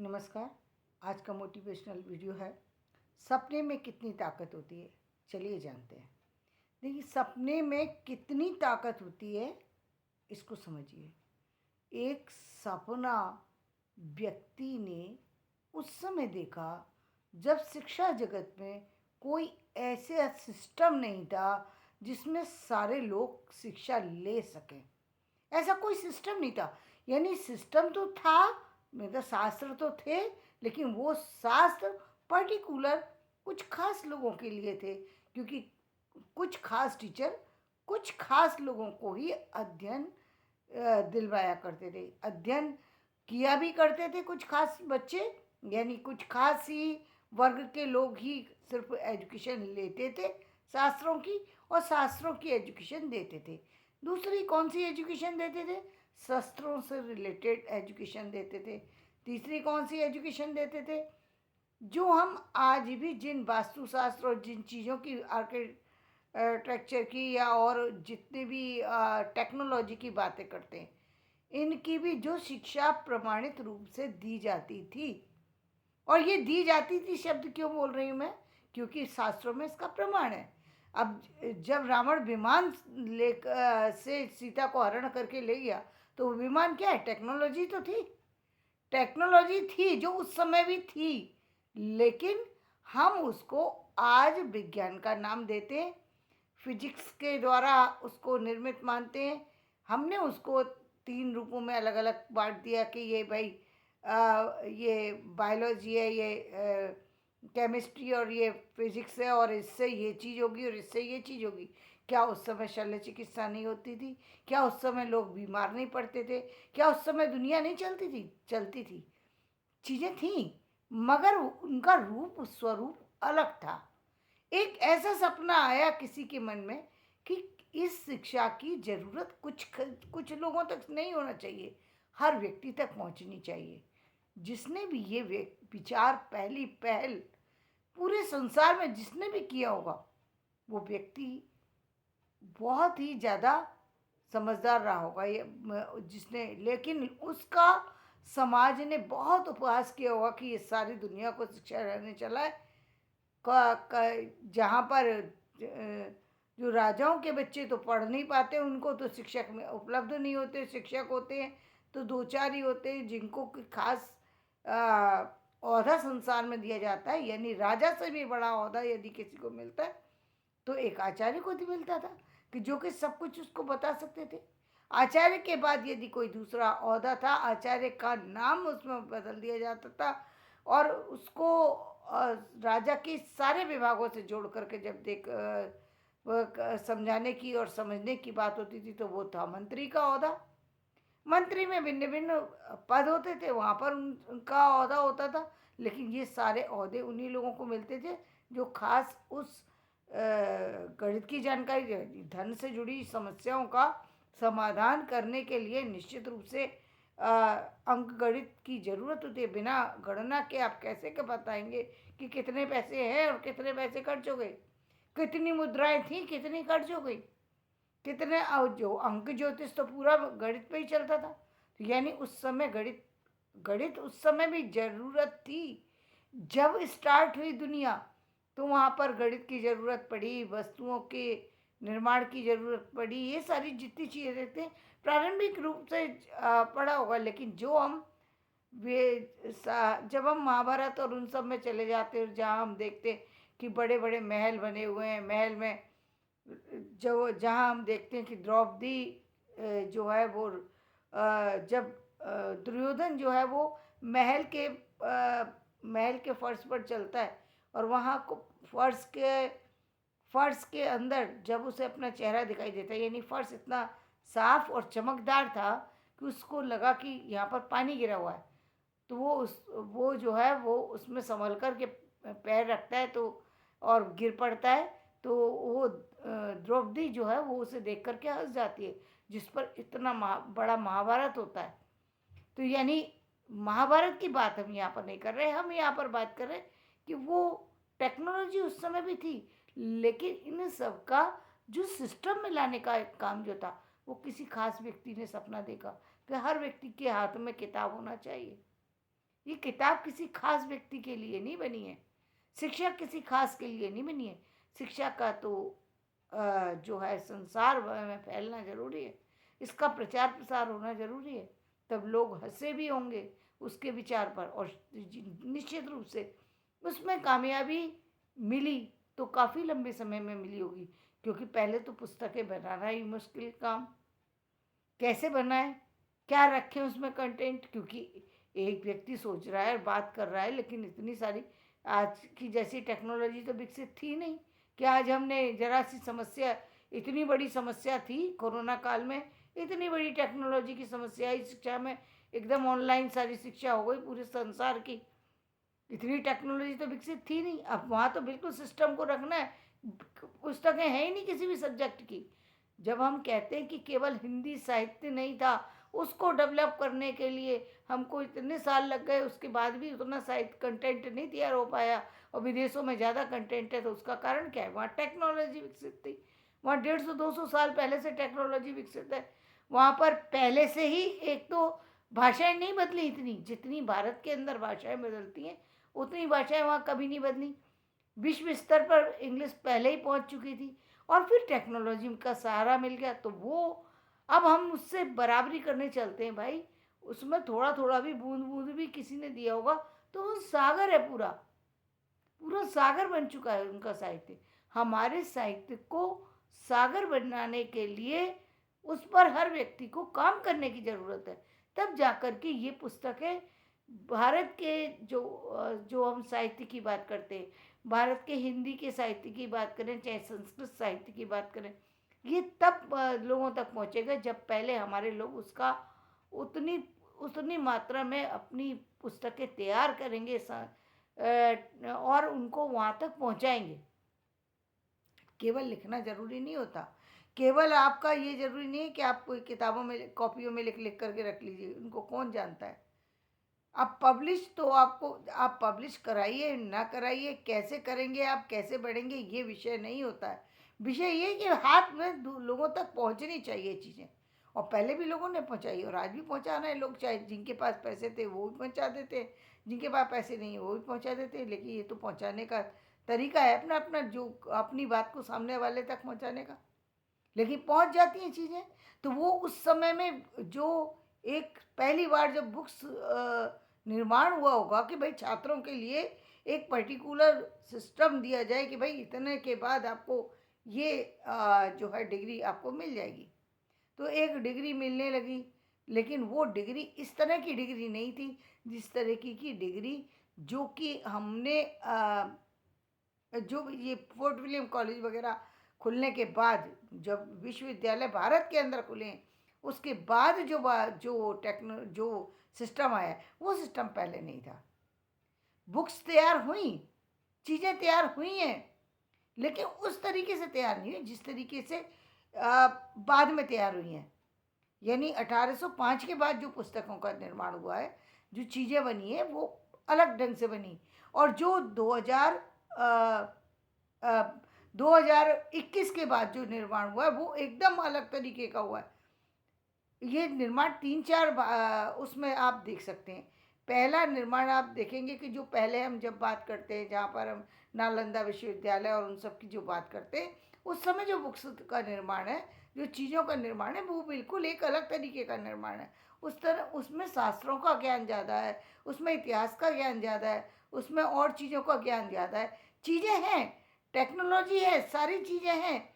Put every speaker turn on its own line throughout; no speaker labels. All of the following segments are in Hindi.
नमस्कार। आज का मोटिवेशनल वीडियो है, सपने में कितनी ताकत होती है। चलिए जानते हैं। देखिए, सपने में कितनी ताकत होती है, इसको समझिए। एक सपना व्यक्ति ने उस समय देखा जब शिक्षा जगत में कोई ऐसा सिस्टम नहीं था जिसमें सारे लोग शिक्षा ले सकें। ऐसा कोई सिस्टम नहीं था। यानी सिस्टम तो था, मतलब शास्त्र तो थे, लेकिन वो शास्त्र पर्टिकुलर कुछ खास लोगों के लिए थे, क्योंकि कुछ खास टीचर कुछ खास लोगों को ही अध्ययन दिलवाया करते थे। अध्ययन किया भी करते थे कुछ खास बच्चे, यानी कुछ खास ही वर्ग के लोग ही सिर्फ एजुकेशन लेते थे शास्त्रों की, और शास्त्रों की एजुकेशन देते थे। दूसरी कौन सी एजुकेशन देते थे? शस्त्रों से रिलेटेड एजुकेशन देते थे। तीसरी कौन सी एजुकेशन देते थे? जो हम आज भी जिन वास्तुशास्त्र और जिन चीज़ों की आर्किटेक्चर की या और जितने भी टेक्नोलॉजी की बातें करते हैं, इनकी भी जो शिक्षा प्रमाणित रूप से दी जाती थी। और ये दी जाती थी शब्द क्यों बोल रही हूँ मैं? क्योंकि शास्त्रों में इसका प्रमाण है। अब जब रावण विमान से सीता को हरण करके ले गया, तो वो विमान क्या है? टेक्नोलॉजी तो थी। टेक्नोलॉजी थी जो उस समय भी थी, लेकिन हम उसको आज विज्ञान का नाम देते हैं, फिजिक्स के द्वारा उसको निर्मित मानते हैं। हमने उसको तीन रूपों में अलग अलग बांट दिया कि ये भाई ये बायोलॉजी है, ये केमिस्ट्री और ये फिजिक्स है, और इससे ये चीज़ होगी और इससे ये चीज़ होगी। क्या उस समय शल्य चिकित्सा नहीं होती थी? क्या उस समय लोग बीमार नहीं पड़ते थे? क्या उस समय दुनिया नहीं चलती थी? चलती थी, चीज़ें थीं, मगर उनका रूप स्वरूप अलग था। एक ऐसा सपना आया किसी के मन में कि इस शिक्षा की ज़रूरत कुछ लोगों तक नहीं होना चाहिए, हर व्यक्ति तक पहुंचनी चाहिए। जिसने भी ये विचार पहली पहल पूरे संसार में जिसने भी किया होगा, वो व्यक्ति बहुत ही ज़्यादा समझदार रहा होगा, ये जिसने, लेकिन उसका समाज ने बहुत उपहास किया होगा कि ये सारी दुनिया को शिक्षा रहने चला है। जहाँ पर जो राजाओं के बच्चे तो पढ़ नहीं पाते, उनको तो शिक्षक में उपलब्ध नहीं होते। शिक्षक होते हैं तो दो चार ही होते हैं जिनको खास ओहदा संसार में दिया जाता है। यानी राजा से भी बड़ा ओहदा यदि किसी को मिलता है तो एक आचार्य को भी मिलता था, कि जो कि सब कुछ उसको बता सकते थे। आचार्य के बाद यदि कोई दूसरा ओहदा था, आचार्य का नाम उसमें बदल दिया जाता था, और उसको राजा के सारे विभागों से जोड़ करके जब समझाने की और समझने की बात होती थी, तो वो था मंत्री का ओहदा। मंत्री में भिन्न भिन्न पद होते थे, वहाँ पर उनका ओहदा होता था, लेकिन ये सारे ओहदे उन्हीं लोगों को मिलते थे जो खास उस गणित की जानकारी, धन से जुड़ी समस्याओं का समाधान करने के लिए निश्चित रूप से अंक गणित की ज़रूरत होती है। बिना गणना के आप कैसे कर बताएंगे कि कितने पैसे हैं और कितने पैसे खर्च हो गए, कितनी मुद्राएं थी, कितनी खर्च हो गई, कितने जो अंक ज्योतिष तो पूरा गणित पे ही चलता था। तो यानी उस समय गणित गणित उस समय भी ज़रूरत थी। जब स्टार्ट हुई दुनिया, तो वहाँ पर गणित की ज़रूरत पड़ी, वस्तुओं के निर्माण की ज़रूरत पड़ी। ये सारी जितनी चीज़ें देखते हैं प्रारंभिक रूप से पढ़ा होगा, लेकिन जो हम जब हम महाभारत और उन सब में चले जाते हैं, जहाँ हम देखते हैं कि बड़े बड़े महल बने हुए हैं, महल में जो जहाँ हम देखते हैं कि द्रौपदी जो है वो जब दुर्योधन जो है वो महल के फर्श पर चलता है, और वहाँ को फर्श के अंदर जब उसे अपना चेहरा दिखाई देता है, यानी फर्श इतना साफ और चमकदार था कि उसको लगा कि यहाँ पर पानी गिरा हुआ है। तो वो जो है वो उसमें संभल कर के पैर रखता है, तो और गिर पड़ता है, तो वो द्रौपदी जो है वो उसे देख करके हंस जाती है, जिस पर इतना बड़ा महाभारत होता है। तो यानी महाभारत की बात हम यहाँ पर नहीं कर रहे, हम यहाँ पर बात कर रहे हैं कि वो टेक्नोलॉजी उस समय भी थी, लेकिन इन सब का जो सिस्टम में लाने का एक काम जो था, वो किसी खास व्यक्ति ने सपना देखा कि हर व्यक्ति के हाथ में किताब होना चाहिए। ये किताब किसी खास व्यक्ति के लिए नहीं बनी है, शिक्षा किसी खास के लिए नहीं बनी है। शिक्षा का तो जो है संसार भर में फैलना जरूरी है, इसका प्रचार प्रसार होना जरूरी है, तब लोग हंसे भी होंगे उसके विचार पर, और निश्चित रूप से उसमें कामयाबी मिली तो काफ़ी लंबे समय में मिली होगी, क्योंकि पहले तो पुस्तकें बनाना ही मुश्किल काम। कैसे बनाए, क्या रखें उसमें कंटेंट, क्योंकि एक व्यक्ति सोच रहा है और बात कर रहा है, लेकिन इतनी सारी आज की जैसी टेक्नोलॉजी तो विकसित थी नहीं कि आज हमने जरा सी समस्या, इतनी बड़ी समस्या थी कोरोना काल में, इतनी बड़ी टेक्नोलॉजी की समस्या आई शिक्षा में, एकदम ऑनलाइन सारी शिक्षा हो गई पूरे संसार की। इतनी टेक्नोलॉजी तो विकसित थी नहीं। अब वहाँ तो बिल्कुल सिस्टम को रखना है, पुस्तकें हैं ही नहीं किसी भी सब्जेक्ट की। जब हम कहते हैं कि केवल हिंदी साहित्य नहीं था, उसको डेवलप करने के लिए हमको इतने साल लग गए, उसके बाद भी उतना साहित्य कंटेंट नहीं तैयार हो पाया, और विदेशों में ज़्यादा कंटेंट है, तो उसका कारण क्या है? वहाँ टेक्नोलॉजी विकसित थी, वहाँ 150-200 साल पहले से टेक्नोलॉजी विकसित है। वहाँ पर पहले से ही एक तो भाषाएं नहीं बदली इतनी, जितनी भारत के अंदर भाषाएं बदलती हैं उतनी भाषाएं वहाँ कभी नहीं बदली। विश्व स्तर पर इंग्लिश पहले ही पहुँच चुकी थी, और फिर टेक्नोलॉजी का सहारा मिल गया, तो वो अब हम उससे बराबरी करने चलते हैं भाई। उसमें थोड़ा थोड़ा भी बूंद बूंद भी किसी ने दिया होगा तो वो सागर है, पूरा पूरा सागर बन चुका है उनका साहित्य। हमारे साहित्य को सागर बनाने के लिए उस पर हर व्यक्ति को काम करने की ज़रूरत है, तब जाकर के ये पुस्तकें भारत के जो हम साहित्य की बात करते हैं, भारत के हिंदी के साहित्य की बात करें, चाहे संस्कृत साहित्य की बात करें, ये तब लोगों तक पहुँचेगा जब पहले हमारे लोग उसका उतनी उतनी मात्रा में अपनी पुस्तकें तैयार करेंगे और उनको वहाँ तक पहुँचाएंगे। केवल लिखना ज़रूरी नहीं होता, केवल आपका ये ज़रूरी नहीं है कि आप कोई किताबों में कॉपियों में लिख लिख करके रख लीजिए, उनको कौन जानता है। आप पब्लिश तो आपको आप पब्लिश कराइए ना कराइए, कैसे करेंगे आप, कैसे बढ़ेंगे, ये विषय नहीं होता है। विषय ये कि हाथ में लोगों तक पहुंचनी चाहिए चीज़ें, और पहले भी लोगों ने पहुंचाई और आज भी पहुंचा रहे हैं लोग, चाहे जिनके पास पैसे थे वो भी पहुंचा देते हैं, जिनके पास पैसे नहीं है वो भी पहुंचा देते हैं। लेकिन ये तो पहुंचाने का तरीका है अपना अपना, जो अपनी बात को सामने वाले तक पहुंचाने का, लेकिन पहुंच जाती हैं चीज़ें। तो वो उस समय में जो एक पहली बार जब बुक्स निर्माण हुआ होगा कि भाई छात्रों के लिए एक पर्टिकुलर सिस्टम दिया जाए कि भाई इतने के बाद आपको ये जो है डिग्री आपको मिल जाएगी, तो एक डिग्री मिलने लगी। लेकिन वो डिग्री इस तरह की डिग्री नहीं थी जिस तरह की डिग्री जो कि हमने जो ये फोर्ट विलियम कॉलेज वगैरह खुलने के बाद, जब विश्वविद्यालय भारत के अंदर खुले, उसके बाद जो सिस्टम आया, वो सिस्टम पहले नहीं था। बुक्स तैयार हुई, चीज़ें तैयार हुई हैं, लेकिन उस तरीके से तैयार नहीं हुई जिस तरीके से बाद में तैयार हुई हैं। यानी 1805 के बाद जो पुस्तकों का निर्माण हुआ है, जो चीज़ें बनी है, वो अलग ढंग से बनी, और जो 2021 के बाद जो निर्माण हुआ है वो एकदम अलग तरीके का हुआ है। ये निर्माण 3-4 उसमें आप देख सकते हैं। पहला निर्माण आप देखेंगे कि जो पहले हम जब बात करते हैं, जहाँ पर हम नालंदा विश्वविद्यालय और उन सब की जो बात करते हैं, उस समय जो बुक्स का निर्माण है, जो चीज़ों का निर्माण है, वो बिल्कुल एक अलग तरीके का निर्माण है। उस तरह उसमें शास्त्रों का ज्ञान ज़्यादा है, उसमें इतिहास का ज्ञान ज़्यादा है, उसमें और चीज़ों का ज्ञान ज़्यादा है। चीज़ें हैं, टेक्नोलॉजी है, सारी चीज़ें हैं,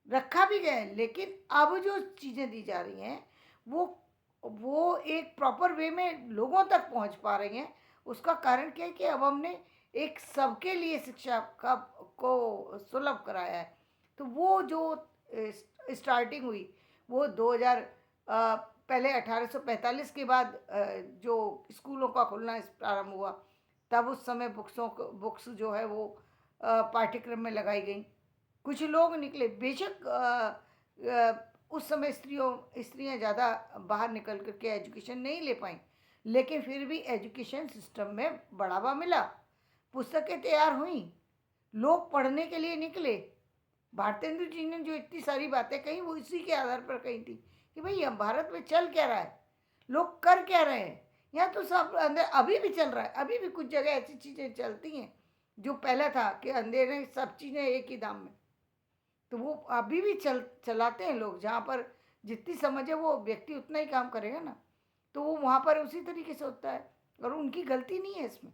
रखा भी गया है, लेकिन अब जो चीज़ें दी जा रही हैं वो एक प्रॉपर वे में लोगों तक पहुंच पा रही हैं। उसका कारण क्या है कि अब हमने एक सबके लिए शिक्षा का को सुलभ कराया है। तो वो जो स्टार्टिंग हुई वो 2000 पहले 1845 के बाद जो स्कूलों का खुलना प्रारंभ हुआ, तब उस समय बुक्स जो है वो पाठ्यक्रम में लगाई गई। कुछ लोग निकले, बेशक उस समय स्त्रियां ज़्यादा बाहर निकल करके एजुकेशन नहीं ले पाई, लेकिन फिर भी एजुकेशन सिस्टम में बढ़ावा मिला, पुस्तकें तैयार हुई, लोग पढ़ने के लिए निकले। भारतेंदु जी ने जो इतनी सारी बातें कही वो इसी के आधार पर कही थी कि भाई हम भारत में चल क्या रहा है, लोग कर क्या रहे हैं, यहाँ तो सब अंदर अभी भी चल रहा है, अभी भी कुछ जगह ऐसी चीज़ें चलती हैं जो पहले था कि अंधेरे सब चीज़ें एक ही दाम में, तो वो अभी भी चलाते हैं लोग। जहाँ पर जितनी समझ है वो व्यक्ति उतना ही काम करेगा ना, तो वो वहाँ पर उसी तरीके से होता है। और उनकी गलती नहीं है इसमें,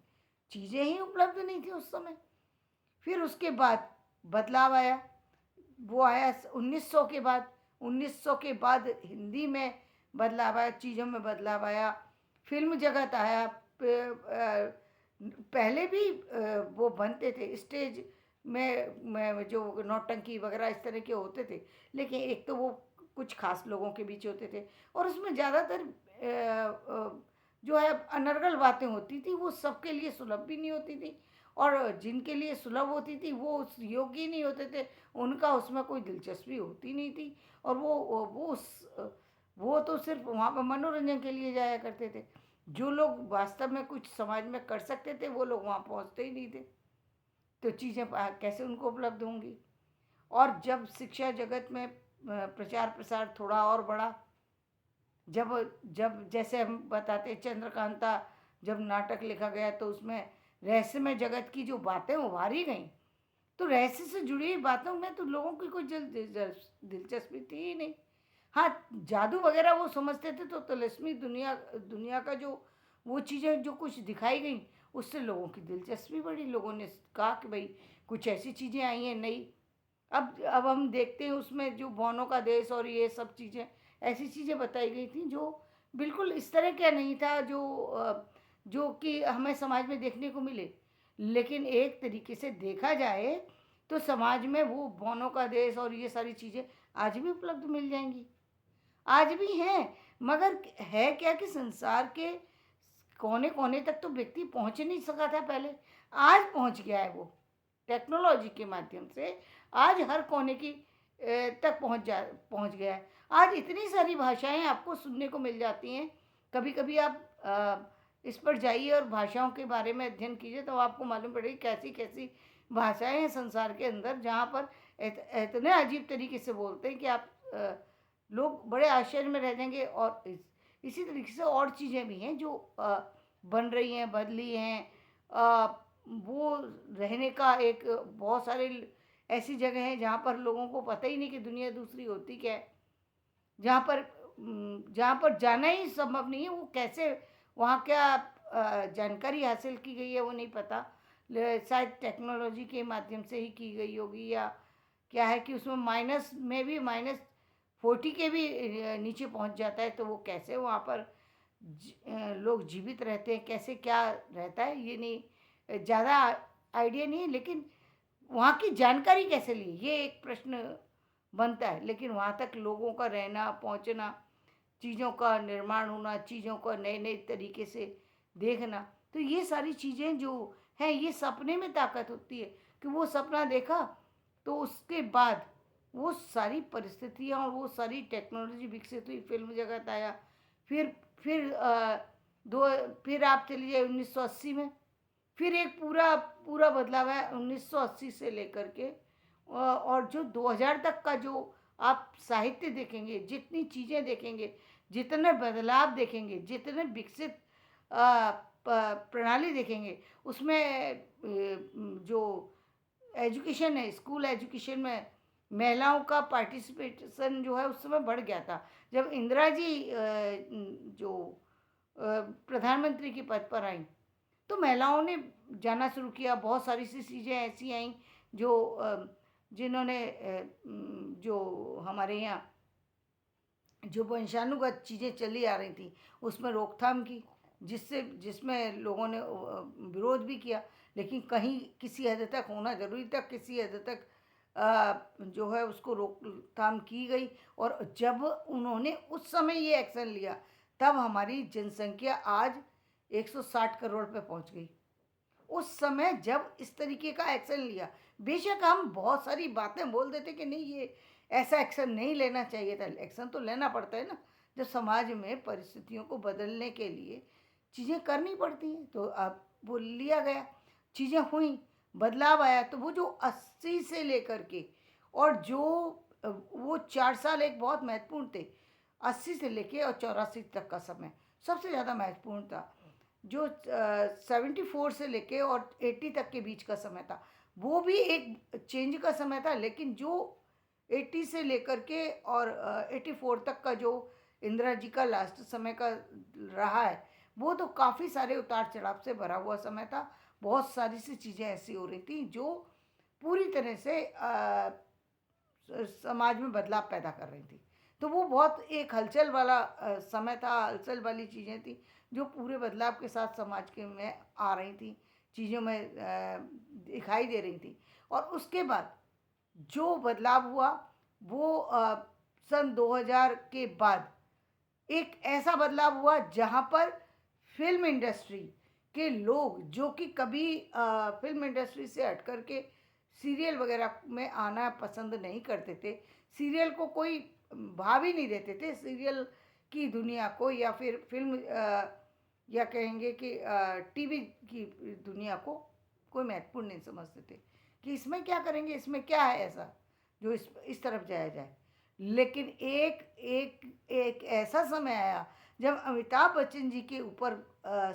चीज़ें ही उपलब्ध नहीं थी उस समय। फिर उसके बाद बदलाव आया, वो आया 1900 के बाद। 1900 के बाद हिंदी में बदलाव आया, चीज़ों में बदलाव आया, फिल्म जगत आया। पहले भी वो बनते थे स्टेज में जो नौटंकी वगैरह इस तरह के होते थे, लेकिन एक तो वो कुछ खास लोगों के बीच होते थे, और उसमें ज़्यादातर जो है अनर्गल बातें होती थी, वो सबके लिए सुलभ भी नहीं होती थी, और जिनके लिए सुलभ होती थी वो उस योग्य ही नहीं होते थे, उनका उसमें कोई दिलचस्पी होती नहीं थी। और वो तो सिर्फ वहाँ पर मनोरंजन के लिए जाया करते थे। जो लोग वास्तव में कुछ समाज में कर सकते थे वो लोग वहाँ पहुँचते ही नहीं थे, तो चीज़ें कैसे उनको उपलब्ध होंगी। और जब शिक्षा जगत में प्रचार प्रसार थोड़ा और बढ़ा, जब जब जैसे हम बताते चंद्रकांता जब नाटक लिखा गया, तो उसमें रहस्यमय जगत की जो बातें उभारी गई, तो रहस्य से जुड़ी हुई बातों में तो लोगों की कोई दिलचस्पी थी ही नहीं। हाँ, जादू वगैरह वो समझते थे, तो तिलिस्मी दुनिया दुनिया का जो वो चीज़ें जो कुछ दिखाई गई, उससे लोगों की दिलचस्पी बढ़ी। लोगों ने कहा कि भाई कुछ ऐसी चीज़ें आई हैं नई। अब हम देखते हैं उसमें जो बौनों का देश और ये सब चीज़ें, ऐसी चीज़ें बताई गई थी जो बिल्कुल इस तरह का नहीं था जो कि हमें समाज में देखने को मिले। लेकिन एक तरीके से देखा जाए तो समाज में वो बौनों का देश और ये सारी चीज़ें आज भी उपलब्ध मिल जाएंगी, आज भी हैं। मगर है क्या कि संसार के कोने कोने तक तो व्यक्ति पहुंच नहीं सका था पहले, आज पहुंच गया है वो टेक्नोलॉजी के माध्यम से। आज हर कोने की तक पहुंच गया है। आज इतनी सारी भाषाएं आपको सुनने को मिल जाती हैं। कभी कभी आप इस पर जाइए और भाषाओं के बारे में अध्ययन कीजिए, तो आपको मालूम पड़ेगी कैसी कैसी भाषाएं हैं संसार के अंदर, जहाँ पर इतने अजीब तरीके से बोलते हैं कि आप लोग बड़े आश्चर्य में रह जाएंगे। और इसी तरीके से और चीज़ें भी हैं जो बन रही हैं, बदली हैं। वो रहने का एक बहुत सारे ऐसी जगह हैं जहाँ पर लोगों को पता ही नहीं कि दुनिया दूसरी होती क्या है, जहाँ पर जाना ही संभव नहीं है। वो कैसे वहाँ क्या जानकारी हासिल की गई है वो नहीं पता, शायद टेक्नोलॉजी के माध्यम से ही की गई होगी, या क्या है कि उसमें माइनस में भी -40 के भी नीचे पहुँच जाता है, तो वो कैसे वहाँ पर लोग जीवित रहते हैं, कैसे क्या रहता है ये नहीं, ज़्यादा आइडिया नहीं है। लेकिन वहाँ की जानकारी कैसे ली, ये एक प्रश्न बनता है। लेकिन वहाँ तक लोगों का रहना, पहुँचना, चीज़ों का निर्माण होना, चीज़ों को नए नए तरीके से देखना, तो ये सारी चीज़ें जो हैं, ये सपने में ताकत होती है कि वो सपना देखा, तो उसके बाद वो सारी परिस्थितियाँ और वो सारी टेक्नोलॉजी विकसित हुई, फिल्म जगत आया। फिर फिर दो फिर आप चलिए 1980 में, फिर एक पूरा पूरा बदलाव है 1980 से लेकर के और जो 2000 तक का जो आप साहित्य देखेंगे, जितनी चीज़ें देखेंगे, जितने बदलाव देखेंगे, जितने विकसित प्रणाली देखेंगे, उसमें जो एजुकेशन है, स्कूल एजुकेशन में महिलाओं का पार्टिसिपेशन जो है उस समय बढ़ गया था। जब इंदिरा जी जो प्रधानमंत्री के पद पर आई, तो महिलाओं ने जाना शुरू किया। बहुत सारी सी चीज़ें ऐसी आई जो जिन्होंने जो हमारे यहाँ जो वंशानुगत चीज़ें चली आ रही थी उसमें रोकथाम की, जिसमें लोगों ने विरोध भी किया। लेकिन कहीं किसी हद तक होना ज़रूरी था, किसी हद तक जो है उसको रोकथाम की गई। और जब उन्होंने उस समय ये एक्शन लिया, तब हमारी जनसंख्या आज 160 करोड़ पे पहुंच गई। उस समय जब इस तरीके का एक्शन लिया, बेशक हम बहुत सारी बातें बोल देते कि नहीं ये ऐसा एक्शन नहीं लेना चाहिए था, एक्शन तो लेना पड़ता है ना। जब समाज में परिस्थितियों को बदलने के लिए चीज़ें करनी पड़ती हैं, तो अब वो लिया गया, चीज़ें हुई, बदलाव आया। तो वो जो 80 से लेकर के और जो वो 4 साल एक बहुत महत्वपूर्ण थे, 80 से लेके और 84 तक का समय। सबसे ज़्यादा महत्वपूर्ण था। जो 74 से लेके और 80 तक के बीच का समय था, वो भी एक चेंज का समय था, लेकिन जो 80 से लेकर के और 84 तक का जो इंदिरा जी का लास्ट समय का रहा है, वो तो काफ़ी सारे उतार चढ़ाव से भरा हुआ समय था। बहुत सारी सी चीज़ें ऐसी हो रही थी जो पूरी तरह से समाज में बदलाव पैदा कर रही थी। तो वो बहुत एक हलचल वाला समय था, हलचल वाली चीज़ें थी जो पूरे बदलाव के साथ समाज के में आ रही थी, चीज़ों में दिखाई दे रही थी। और उसके बाद जो बदलाव हुआ वो सन 2000 के बाद एक ऐसा बदलाव हुआ जहाँ पर फिल्म इंडस्ट्री के लोग जो कि कभी फिल्म इंडस्ट्री से हट कर के सीरियल वगैरह में आना पसंद नहीं करते थे, सीरियल को कोई भाव ही नहीं देते थे, सीरियल की दुनिया को या फिर फिल्म या कहेंगे कि टीवी की दुनिया को कोई महत्वपूर्ण नहीं समझते थे कि इसमें क्या करेंगे, इसमें क्या है ऐसा जो इस तरफ जाया जाए। लेकिन एक एक एक ऐसा समय आया जब अमिताभ बच्चन जी के ऊपर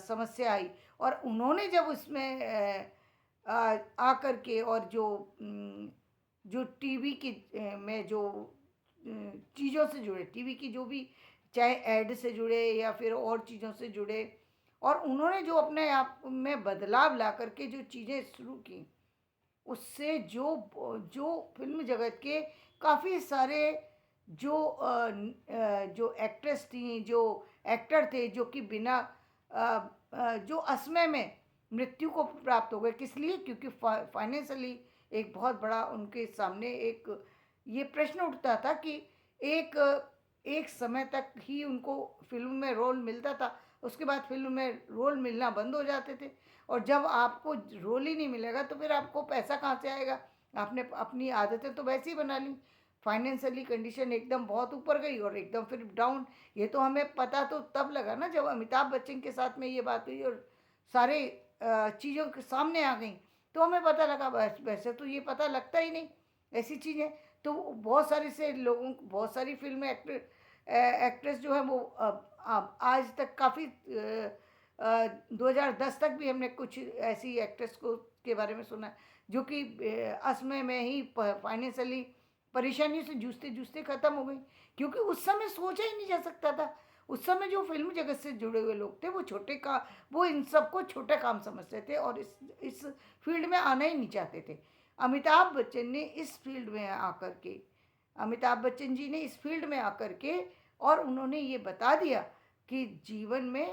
समस्या आई और उन्होंने जब उसमें आकर के और जो टीवी की में जो चीज़ों से जुड़े, टीवी की जो भी चाहे ऐड से जुड़े या फिर और चीज़ों से जुड़े, और उन्होंने जो अपने आप में बदलाव ला करके जो चीज़ें शुरू की, उससे जो जो फ़िल्म जगत के काफ़ी सारे जो एक्ट्रेस थीं, जो एक्टर थे, जो कि बिना जो असमय में मृत्यु को प्राप्त हो गए। किस लिए? क्योंकि फाइनेंशियली एक बहुत बड़ा उनके सामने एक ये प्रश्न उठता था कि एक एक समय तक ही उनको फ़िल्म में रोल मिलता था, उसके बाद फ़िल्म में रोल मिलना बंद हो जाते थे। और जब आपको रोल ही नहीं मिलेगा तो फिर आपको पैसा कहाँ से आएगा? आपने अपनी आदतें तो वैसे ही बना ली, फाइनेंशियली कंडीशन एकदम बहुत ऊपर गई और एकदम फिर डाउन। ये तो हमें पता तो तब लगा ना जब अमिताभ बच्चन के साथ में ये बात हुई और सारे चीज़ों के सामने आ गई, तो हमें पता लगा। वैसे तो ये पता लगता ही नहीं ऐसी चीज़ें। तो बहुत सारे से लोगों को बहुत सारी फिल्म एक्ट्रेस जो है वो आज तक काफ़ी 2010 तक भी हमने कुछ ऐसी एक्ट्रेस को के बारे में सुना जो कि असमय में ही फाइनेंशियली परेशानियों से जूझते जूझते ख़त्म हो गई, क्योंकि उस समय सोचा ही नहीं जा सकता था। उस समय जो फिल्म जगत से जुड़े हुए लोग थे वो इन सबको छोटा काम समझते थे और इस फील्ड में आना ही नहीं चाहते थे। अमिताभ बच्चन ने इस फील्ड में आकर के अमिताभ बच्चन जी ने इस फील्ड में आकर के और उन्होंने ये बता दिया कि जीवन में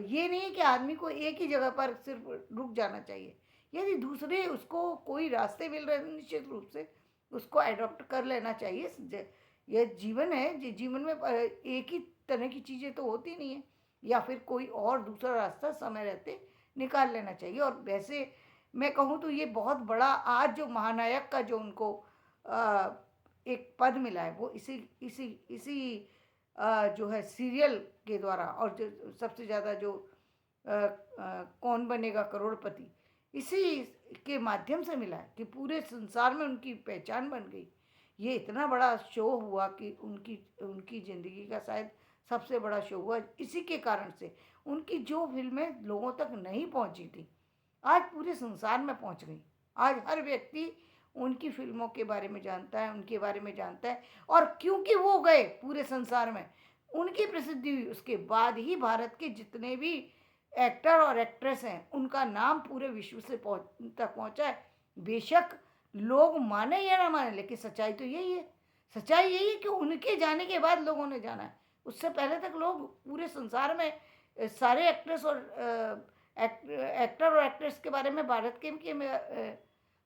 ये नहीं है कि आदमी को एक ही जगह पर सिर्फ रुक जाना चाहिए। यदि दूसरे उसको कोई रास्ते मिल रहे हैं, निश्चित रूप से उसको अडॉप्ट कर लेना चाहिए। ये जीवन है, जीवन में एक ही तरह की चीज़ें तो होती नहीं है, या फिर कोई और दूसरा रास्ता समय रहते निकाल लेना चाहिए। और वैसे मैं कहूँ तो ये बहुत बड़ा आज जो महानायक का जो उनको अ, एक पद मिला है वो इसी इसी इसी जो है सीरियल के द्वारा, और जो सबसे ज़्यादा जो कौन बनेगा करोड़पति, इसी के माध्यम से मिला है कि पूरे संसार में उनकी पहचान बन गई। ये इतना बड़ा शो हुआ कि उनकी उनकी ज़िंदगी का शायद सबसे बड़ा शो हुआ इसी के कारण से। उनकी जो फिल्में लोगों तक नहीं पहुंची थी, आज पूरे संसार में पहुंच गई। आज हर व्यक्ति उनकी फिल्मों के बारे में जानता है, उनके बारे में जानता है। और क्योंकि वो गए पूरे संसार में, उनकी प्रसिद्धि हुई, उसके बाद ही भारत के जितने भी एक्टर और एक्ट्रेस हैं उनका नाम पूरे विश्व से तक पहुंचा है। बेशक लोग माने या ना माने, लेकिन सच्चाई तो यही है। सच्चाई यही है कि उनके जाने के बाद लोगों ने जाना है। उससे पहले तक लोग पूरे संसार में सारे एक्ट्रेस और एक्टर और एक्ट्रेस के बारे में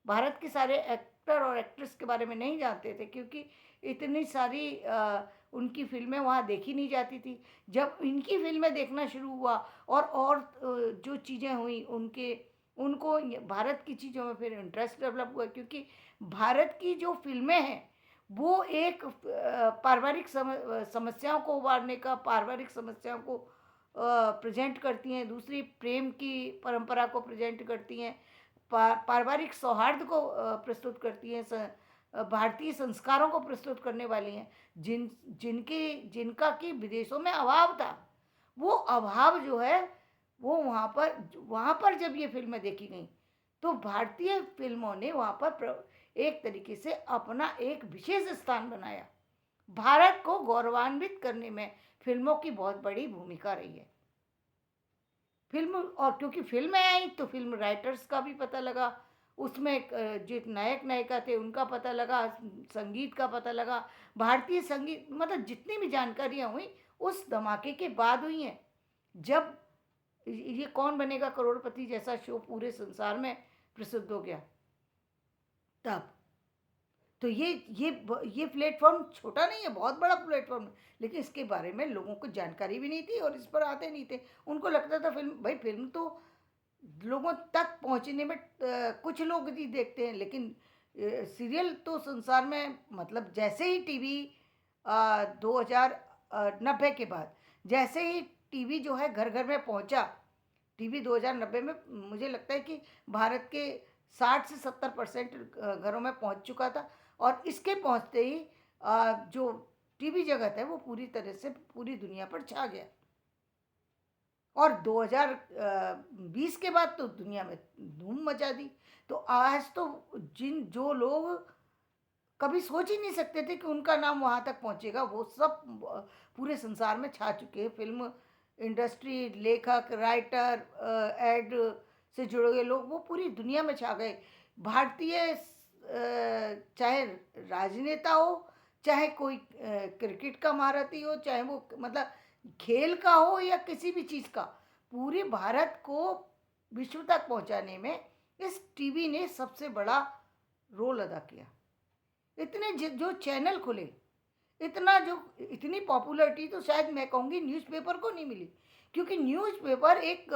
भारत के सारे एक्टर और एक्ट्रेस के बारे में नहीं जानते थे, क्योंकि इतनी सारी उनकी फ़िल्में वहाँ देखी नहीं जाती थी। जब इनकी फ़िल्में देखना शुरू हुआ और जो चीज़ें हुई उनको भारत की चीज़ों में फिर इंटरेस्ट डेवलप हुआ, क्योंकि भारत की जो फ़िल्में हैं वो एक पारिवारिक समस्याओं को उभारने का, पारिवारिक समस्याओं को प्रेजेंट करती हैं। दूसरी प्रेम की परंपरा को प्रेजेंट करती हैं, पारिवारिक सौहार्द को प्रस्तुत करती हैं, भारतीय संस्कारों को प्रस्तुत करने वाली हैं, जिनका कि विदेशों में अभाव था। वो अभाव जो है वो वहाँ पर जब ये फ़िल्में देखी गईं, तो भारतीय फ़िल्मों ने वहाँ पर एक तरीके से अपना एक विशेष स्थान बनाया। भारत को गौरवान्वित करने में फ़िल्मों की बहुत बड़ी भूमिका रही है। फ़िल्म, और क्योंकि फ़िल्में आई तो फ़िल्म राइटर्स का भी पता लगा, उसमें जो नायक नायिका थे उनका पता लगा, संगीत का पता लगा, भारतीय संगीत, मतलब जितनी भी जानकारियाँ हुई उस धमाके के बाद हुई हैं। जब ये कौन बनेगा करोड़पति जैसा शो पूरे संसार में प्रसिद्ध हो गया, तब तो ये प्लेटफॉर्म छोटा नहीं है, बहुत बड़ा प्लेटफॉर्म है, लेकिन इसके बारे में लोगों को जानकारी भी नहीं थी और इस पर आते नहीं थे। उनको लगता था फिल्म तो लोगों तक पहुंचने में कुछ लोग ही देखते हैं, लेकिन सीरियल तो संसार में, मतलब जैसे ही टीवी 2090 के बाद जैसे ही टीवी जो है घर घर में पहुंचा, टीवी 2090 में मुझे लगता है कि भारत के 60 से 70% घरों में पहुंच चुका था, और इसके पहुंचते ही जो टीवी जगत है वो पूरी तरह से पूरी दुनिया पर छा गया। और 2020 के बाद तो दुनिया में धूम मचा दी। तो आज तो जो लोग कभी सोच ही नहीं सकते थे कि उनका नाम वहाँ तक पहुँचेगा, वो सब पूरे संसार में छा चुके हैं। फिल्म इंडस्ट्री, लेखक, राइटर, एड से जुड़े हुए लोग वो पूरी दुनिया में छा गए। भारतीय चाहे राजनेता हो, चाहे कोई क्रिकेट का महारथी हो, चाहे वो मतलब खेल का हो या किसी भी चीज़ का, पूरे भारत को विश्व तक पहुंचाने में इस टीवी ने सबसे बड़ा रोल अदा किया। इतने जो चैनल खुले, इतनी पॉपुलैरिटी तो शायद मैं कहूँगी न्यूज़पेपर को नहीं मिली, क्योंकि न्यूज़पेपर एक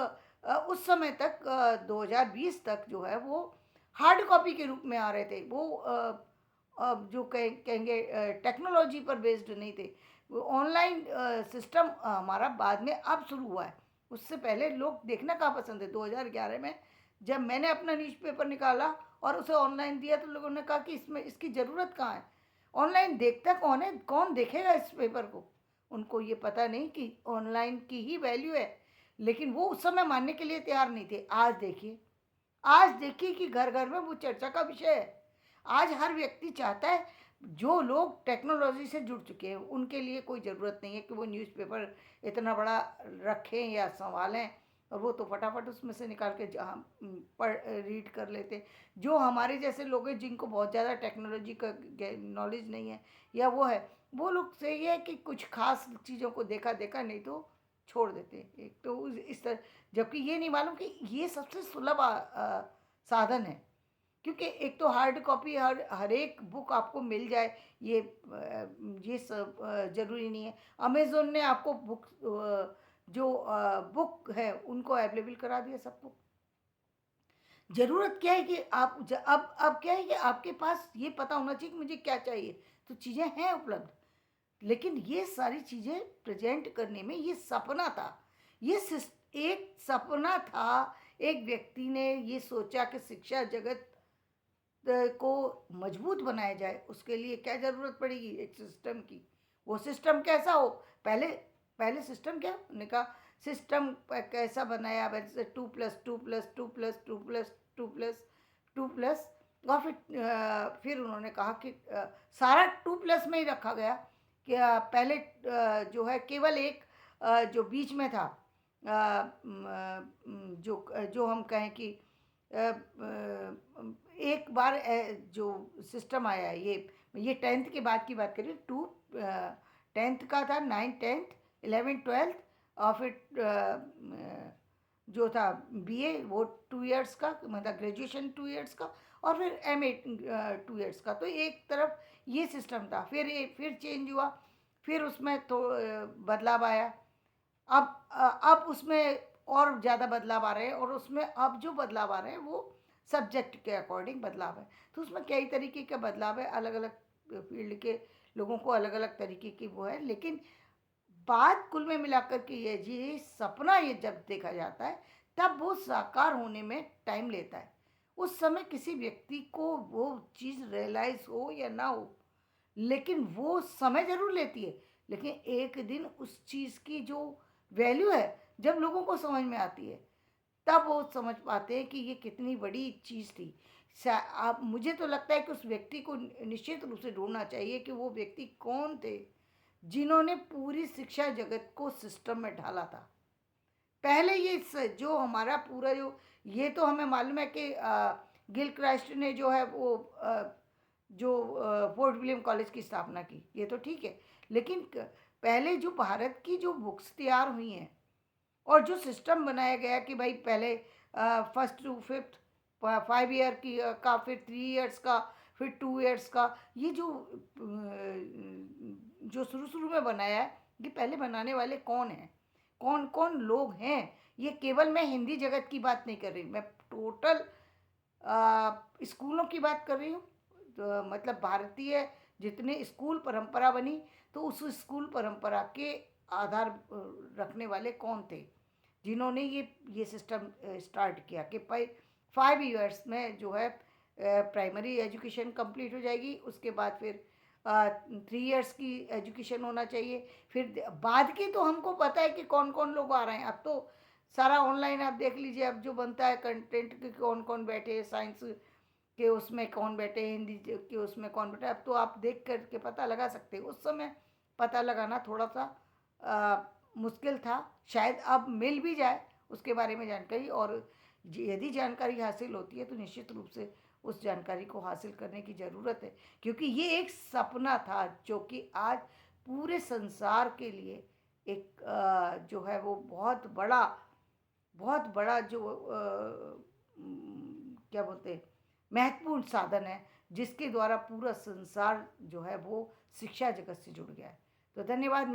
उस समय तक 2020 तक जो है वो हार्ड कॉपी के रूप में आ रहे थे। वो जो कहेंगे टेक्नोलॉजी पर बेस्ड नहीं थे। वो ऑनलाइन सिस्टम हमारा बाद में अब शुरू हुआ है। उससे पहले लोग देखना कहाँ पसंद है। 2011 में जब मैंने अपना न्यूज़पेपर निकाला और उसे ऑनलाइन दिया, तो लोगों ने कहा कि इसमें इसकी ज़रूरत कहाँ है, ऑनलाइन देखता कौन है, कौन देखेगा इस पेपर को। उनको ये पता नहीं कि ऑनलाइन की ही वैल्यू है, लेकिन वो उस समय मानने के लिए तैयार नहीं थे। आज देखिए कि घर घर में वो चर्चा का विषय है। आज हर व्यक्ति चाहता है, जो लोग टेक्नोलॉजी से जुड़ चुके हैं उनके लिए कोई ज़रूरत नहीं है कि वो न्यूज़पेपर इतना बड़ा रखें या संभालें, और वो तो फटाफट उसमें से निकाल के जहाँ पढ़ रीड कर लेते। जो हमारे जैसे लोग हैं जिनको बहुत ज़्यादा टेक्नोलॉजी का नॉलेज नहीं है या वो है, वो लोग से ये है कि कुछ खास चीज़ों को देखा देखा, नहीं तो छोड़ देते हैं। एक तो इस तरह, जबकि ये नहीं मालूम कि ये सबसे सुलभ साधन है, क्योंकि एक तो हार्ड कॉपी हर एक बुक आपको मिल जाए, ये सब ज़रूरी नहीं है। अमेज़ोन ने आपको जो बुक है उनको अवेलेबल करा दिया सबको। ज़रूरत क्या है कि अब क्या है कि आपके पास ये पता होना चाहिए कि मुझे क्या चाहिए, तो चीज़ें हैं उपलब्ध। लेकिन ये सारी चीज़ें प्रेजेंट करने में ये सपना था, एक सपना था। एक व्यक्ति ने ये सोचा कि शिक्षा जगत को मजबूत बनाया जाए, उसके लिए क्या ज़रूरत पड़ेगी, एक सिस्टम की। वो सिस्टम कैसा हो, पहले पहले सिस्टम क्या, उन्होंने कहा सिस्टम कैसा बनाया, वैसे 2+2+2+2+2+2+, और फिर उन्होंने कहा कि सारा 2+ में ही रखा गया। कि पहले जो है केवल एक जो बीच में था, जो जो हम कहें कि एक बार जो सिस्टम आया है, ये 10th के बाद की बात करें, 10th का था, 9th 10th 11th 12th, और फिर जो था बीए वो 2 इयर्स का, मतलब ग्रेजुएशन 2 इयर्स का, और फिर एमए 2 इयर्स का। तो एक तरफ ये सिस्टम था, फिर चेंज हुआ, फिर उसमें तो बदलाव आया। अब उसमें और ज़्यादा बदलाव आ रहे हैं, और उसमें अब जो बदलाव आ रहे हैं वो सब्जेक्ट के अकॉर्डिंग बदलाव है। तो उसमें कई तरीके का बदलाव है, अलग अलग फील्ड के लोगों को अलग अलग तरीके की वो है। लेकिन बात कुल में मिलाकर के ये सपना, ये जब देखा जाता है तब वो साकार होने में टाइम लेता है। उस समय किसी व्यक्ति को वो चीज़ रियलाइज़ हो या ना हो, लेकिन वो समय ज़रूर लेती है, लेकिन एक दिन उस चीज़ की जो वैल्यू है, जब लोगों को समझ में आती है, तब वो समझ पाते हैं कि ये कितनी बड़ी चीज़ थी। आप मुझे तो लगता है कि उस व्यक्ति को निश्चित रूप से ढूँढना चाहिए कि वो व्यक्ति कौन थे, जिन्होंने पूरी शिक्षा जगत को सिस्टम में ढाला था। पहले ये जो हमारा पूरा जो ये तो हमें मालूम है कि गिलक्रास्ट ने जो है वो फोर्ट विलियम कॉलेज की स्थापना की, ये तो ठीक है। लेकिन पहले जो भारत की जो बुक्स तैयार हुई हैं और जो सिस्टम बनाया गया कि भाई पहले फर्स्ट टू फिफ्थ 5 ईयर की का, फिर 3 ईयर्स का, फिर 2 ईयर्स का, ये जो शुरू शुरू में बनाया है, ये पहले बनाने वाले कौन हैं, कौन कौन लोग हैं। ये केवल मैं हिंदी जगत की बात नहीं कर रही, मैं टोटल स्कूलों की बात कर रही हूँ। तो मतलब भारतीय जितने स्कूल परंपरा बनी, तो उस स्कूल परंपरा के आधार रखने वाले कौन थे, जिन्होंने ये सिस्टम स्टार्ट किया कि 5 ईयर्स में जो है प्राइमरी एजुकेशन कंप्लीट हो जाएगी, उसके बाद फिर 3 ईयर्स की एजुकेशन होना चाहिए। फिर बाद की तो हमको पता है कि कौन कौन लोग आ रहे हैं, अब तो सारा ऑनलाइन आप देख लीजिए, अब जो बनता है कंटेंट कि कौन कौन बैठे, साइंस के उसमें कौन बैठे, हिंदी के उसमें कौन बैठे, अब तो आप देख कर के पता लगा सकते हैं। उस समय पता लगाना थोड़ा सा मुश्किल था, शायद अब मिल भी जाए उसके बारे में जानकारी, और यदि जानकारी हासिल होती है तो निश्चित रूप से उस जानकारी को हासिल करने की ज़रूरत है, क्योंकि ये एक सपना था जो कि आज पूरे संसार के लिए एक जो है वो बहुत बड़ा जो क्या बोलते हैं, महत्वपूर्ण साधन है, जिसके द्वारा पूरा संसार जो है वो शिक्षा जगत से जुड़ गया है। तो धन्यवाद।